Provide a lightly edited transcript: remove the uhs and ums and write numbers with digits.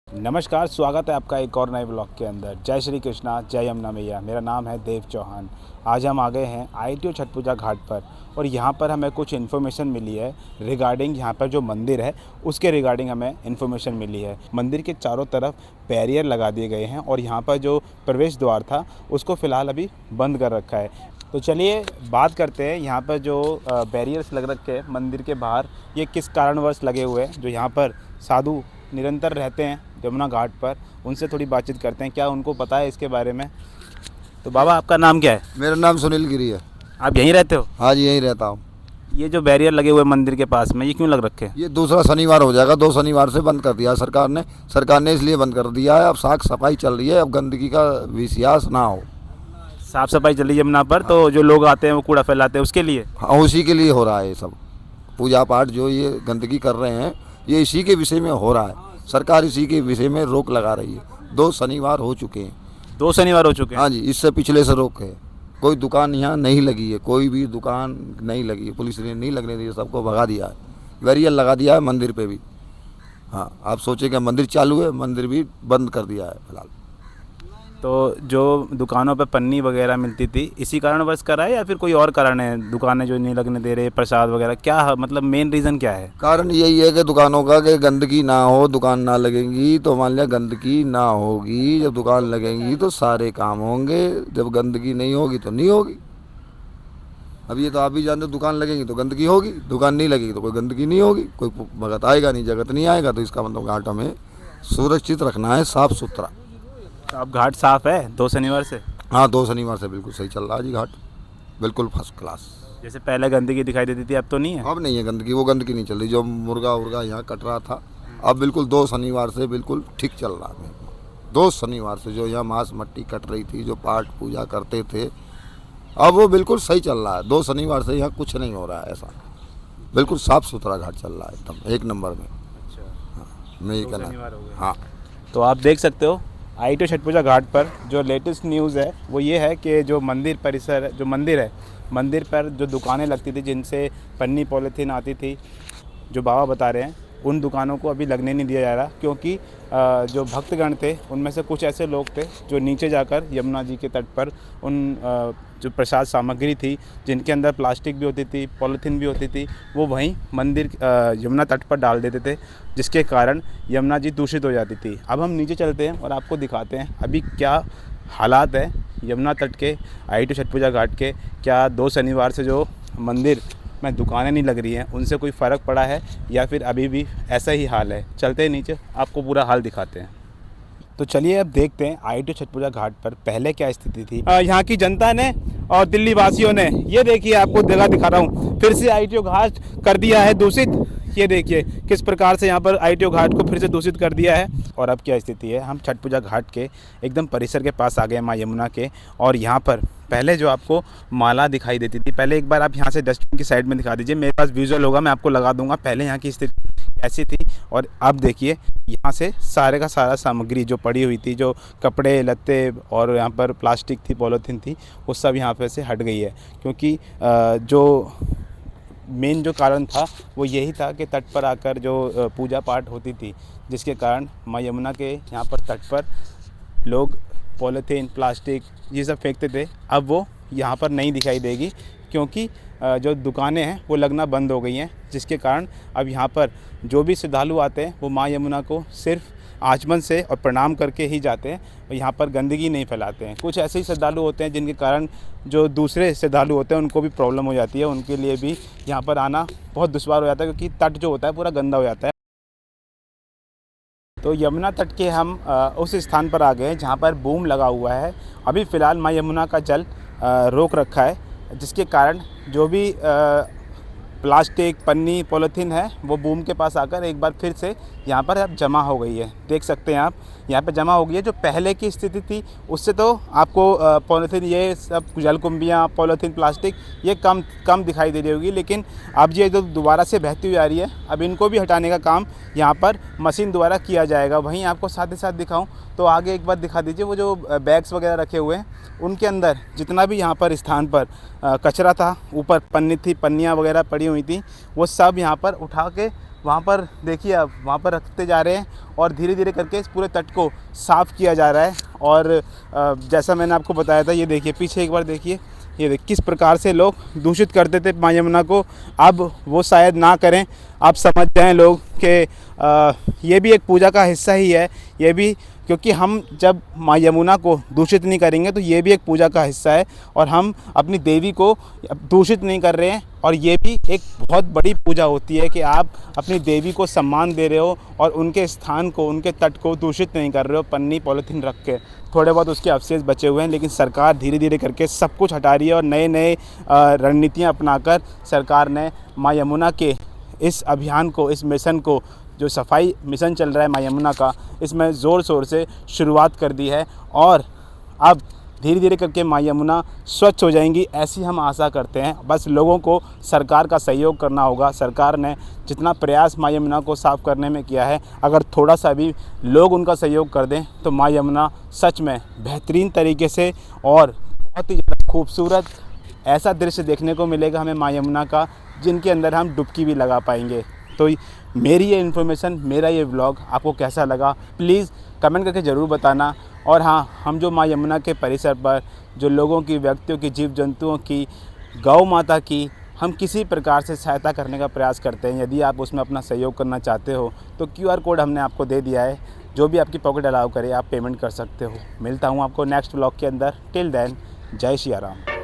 नमस्कार, स्वागत है आपका एक और नए ब्लॉग के अंदर। जय श्री कृष्णा, जय यमुना मैया। मेरा नाम है देव चौहान। आज हम आ गए हैं ITO छठ पूजा घाट पर और यहाँ पर हमें कुछ इन्फॉर्मेशन मिली है रिगार्डिंग यहाँ पर जो मंदिर है उसके रिगार्डिंग हमें इन्फॉर्मेशन मिली है। मंदिर के चारों तरफ बैरियर लगा दिए गए हैं और यहाँ पर जो प्रवेश द्वार था उसको फ़िलहाल अभी बंद कर रखा है। तो चलिए बात करते हैं यहाँ पर जो बैरियर्स लग रखे हैं मंदिर के बाहर, ये किस कारणवश लगे हुए हैं। जो यहाँ पर साधु निरंतर रहते हैं यमुना घाट पर, उनसे थोड़ी बातचीत करते हैं, क्या उनको पता है इसके बारे में। तो बाबा, आपका नाम क्या है? मेरा नाम सुनील गिरी है। आप यहीं रहते हो? हाँ जी, यहीं रहता हूँ। ये जो बैरियर लगे हुए मंदिर के पास में, ये क्यों लग रखे हैं? ये दूसरा शनिवार हो जाएगा, 2 शनिवार से बंद कर दिया है सरकार ने इसलिए बंद कर दिया है। अब साफ सफाई चल रही है, अब गंदगी का विश्वास ना हो। साफ़ सफाई चल रही है यमुना पर, तो जो लोग आते हैं वो कूड़ा फैलाते हैं उसके लिए। हाँ, उसी के लिए हो रहा है ये सब पूजा पाठ। जो ये गंदगी कर रहे हैं ये इसी के विषय में हो रहा है। सरकार इसी के विषय में रोक लगा रही है। 2 शनिवार हो चुके हैं। 2 शनिवार हो चुके हैं? हाँ जी, इससे पिछले से रोक है। कोई दुकान यहाँ नहीं लगी है, कोई भी दुकान नहीं लगी है। पुलिस ने नहीं लगने दी, सबको भगा दिया है। बैरियर लगा दिया है मंदिर पे भी। हाँ, आप सोचे कि मंदिर चालू है, मंदिर भी बंद कर दिया है फिलहाल। तो जो दुकानों पे पन्नी वगैरह मिलती थी, इसी कारणवश करा है या फिर कोई और कारण है? दुकानें जो नहीं लगने दे रहे, प्रसाद वगैरह, क्या मतलब मेन रीज़न क्या है? कारण यही है कि दुकानों का कि गंदगी ना हो, दुकान ना लगेंगी तो मान लिया गंदगी ना होगी। जब दुकान लगेंगी तो सारे काम होंगे, जब गंदगी नहीं होगी तो नहीं होगी। अब ये तो आप भी जानते हो, दुकान लगेंगी तो गंदगी होगी, दुकान नहीं लगेगी तो कोई गंदगी नहीं होगी, कोई भगत आएगा नहीं, जगत नहीं आएगा। तो इसका मतलब घाट हमें सुरक्षित रखना है, साफ सुथरा। तो अब घाट साफ़ है 2 शनिवार से? हाँ, 2 शनिवार से बिल्कुल सही चल रहा है जी घाट, बिल्कुल फर्स्ट क्लास। जैसे पहले गंदगी दिखाई देती थी, अब तो नहीं है? अब नहीं है गंदगी, वो गंदगी नहीं चल रही जो मुर्गा उर्गा यहाँ कट रहा था। अब बिल्कुल 2 शनिवार से बिल्कुल ठीक चल रहा है। 2 शनिवार से जो यहाँ मांस मट्टी कट रही थी, जो पाठ पूजा करते थे, अब वो बिल्कुल सही चल रहा है। 2 शनिवार से यहाँ कुछ नहीं हो रहा है ऐसा, बिल्कुल साफ सुथरा घाट चल रहा है एकदम 1 नंबर में। अच्छा, हाँ, मैं ये कहना। हाँ, तो आप देख सकते हो ITO छठ पूजा घाट पर जो लेटेस्ट न्यूज़ है वो ये है कि जो मंदिर परिसर, जो मंदिर है, मंदिर पर जो दुकानें लगती थी जिनसे पन्नी पॉलीथीन आती थी, जो बाबा बता रहे हैं, उन दुकानों को अभी लगने नहीं दिया जा रहा, क्योंकि जो भक्तगण थे उनमें से कुछ ऐसे लोग थे जो नीचे जाकर यमुना जी के तट पर उन जो प्रसाद सामग्री थी जिनके अंदर प्लास्टिक भी होती थी, पॉलीथीन भी होती थी, वो वहीं मंदिर यमुना तट पर डाल देते थे, जिसके कारण यमुना जी दूषित हो जाती थी। अब हम नीचे चलते हैं और आपको दिखाते हैं अभी क्या हालात है यमुना तट के, ITO छठ पूजा घाट के। क्या 2 शनिवार से जो मंदिर में दुकानें नहीं लग रही हैं उनसे कोई फ़र्क पड़ा है या फिर अभी भी ऐसा ही हाल है? चलते हैं नीचे, आपको पूरा हाल दिखाते हैं। तो चलिए अब देखते हैं ITO छठ पूजा घाट पर पहले क्या स्थिति थी। यहाँ की जनता ने और दिल्ली वासियों ने, ये देखिए आपको जगह दिखा रहा हूँ, फिर से ITO घाट कर दिया है दूषित। ये देखिए किस प्रकार से यहाँ पर ITO घाट को फिर से दूषित कर दिया है। और अब क्या स्थिति है, हम छठ पूजा घाट के एकदम परिसर के पास आ गए माँ यमुना के, और यहाँ पर पहले जो आपको माला दिखाई देती थी, पहले एक बार आप यहाँ से डस्टबिन की साइड में दिखा दीजिए, मेरे पास विजुअल होगा, मैं आपको लगा दूंगा पहले यहाँ की स्थिति कैसी थी। और अब देखिए यहाँ से सारे का सारा सामग्री जो पड़ी हुई थी, जो कपड़े लत्ते और यहाँ पर प्लास्टिक थी, पॉलीथीन थी, वो सब यहाँ पर से हट गई है। क्योंकि जो मेन जो कारण था वो यही था कि तट पर आकर जो पूजा पाठ होती थी, जिसके कारण माँ यमुना के यहाँ पर तट पर लोग पॉलीथीन, प्लास्टिक ये सब फेंकते थे। अब वो यहाँ पर नहीं दिखाई देगी, क्योंकि जो दुकानें हैं वो लगना बंद हो गई हैं, जिसके कारण अब यहाँ पर जो भी श्रद्धालु आते हैं वो माँ यमुना को सिर्फ आचमन से और प्रणाम करके ही जाते हैं, और यहाँ पर गंदगी नहीं फैलाते हैं। कुछ ऐसे ही श्रद्धालु होते हैं जिनके कारण जो दूसरे श्रद्धालु होते हैं उनको भी प्रॉब्लम हो जाती है, उनके लिए भी यहाँ पर आना बहुत दुश्वार हो जाता है, क्योंकि तट जो होता है पूरा गंदा हो जाता है। तो यमुना तट के हम उस स्थान पर आ गए हैं जहाँ पर बूम लगा हुआ है। अभी फ़िलहाल माँ यमुना का जल रोक रखा है, जिसके कारण जो भी प्लास्टिक, पन्नी, पॉलीथीन है वो बूम के पास आकर एक बार फिर से यहाँ पर अब जमा हो गई है। देख सकते हैं आप, यहाँ पे जमा हो गई है। जो पहले की स्थिति थी उससे तो आपको पॉलीथीन, ये सब जलकुंभियाँ, पॉलीथीन, प्लास्टिक ये कम दिखाई दे रही होगी, लेकिन अब ये जो दोबारा से बहती हुई आ रही है, अब इनको भी हटाने का काम यहाँ पर मशीन द्वारा किया जाएगा। वहीं आपको साथ ही साथ दिखाऊँ तो आगे एक बार दिखा दीजिए, वो जो बैग्स वगैरह रखे हुए हैं उनके अंदर जितना भी यहाँ पर स्थान पर कचरा था, ऊपर पन्नी थी, पन्नियाँ वगैरह पड़ी हुई थी, वो सब यहाँ पर उठा के वहाँ पर देखिए आप वहाँ पर रखते जा रहे हैं और धीरे धीरे करके इस पूरे तट को साफ़ किया जा रहा है। और जैसा मैंने आपको बताया था, ये देखिए पीछे एक बार देखिए, ये देख किस प्रकार से लोग दूषित करते थे माँ यमुना को, अब वो शायद ना करें। आप समझ जाएं लोग कि ये भी एक पूजा का हिस्सा ही है, ये भी, क्योंकि हम जब माँ यमुना को दूषित नहीं करेंगे तो ये भी एक पूजा का हिस्सा है और हम अपनी देवी को दूषित नहीं कर रहे हैं। और ये भी एक बहुत बड़ी पूजा होती है कि आप अपनी देवी को सम्मान दे रहे हो और उनके स्थान को, उनके तट को दूषित नहीं कर रहे हो पन्नी पॉलीथीन रख के। थोड़े बहुत उसके अवशेष बचे हुए हैं, लेकिन सरकार धीरे धीरे करके सब कुछ हटा रही है और नए नए रणनीतियाँ अपनाकर सरकार ने माँ यमुना के इस अभियान को, इस मिशन को, जो सफाई मिशन चल रहा है माँ यमुना का, इसमें ज़ोर शोर से शुरुआत कर दी है। और अब धीरे धीरे करके माँ यमुना स्वच्छ हो जाएंगी, ऐसी हम आशा करते हैं। बस लोगों को सरकार का सहयोग करना होगा। सरकार ने जितना प्रयास माँ यमुना को साफ़ करने में किया है, अगर थोड़ा सा भी लोग उनका सहयोग कर दें तो माँ यमुना सच में बेहतरीन तरीके से और बहुत ही ज़्यादा खूबसूरत ऐसा दृश्य देखने को मिलेगा हमें माँ यमुना का, जिनके अंदर हम डुबकी भी लगा पाएंगे। तो मेरी ये इन्फॉर्मेशन, मेरा ये व्लॉग आपको कैसा लगा, प्लीज़ कमेंट करके ज़रूर बताना। और हाँ, हम जो माँ यमुना के परिसर पर जो लोगों की, व्यक्तियों की, जीव जंतुओं की, गौ माता की हम किसी प्रकार से सहायता करने का प्रयास करते हैं। यदि आप उसमें अपना सहयोग करना चाहते हो तो QR कोड हमने आपको दे दिया है, जो भी आपकी पॉकेट अलाउ करे आप पेमेंट कर सकते हो। मिलता हूँ आपको नेक्स्ट व्लॉग के अंदर। टिल देन, जय श्री राम।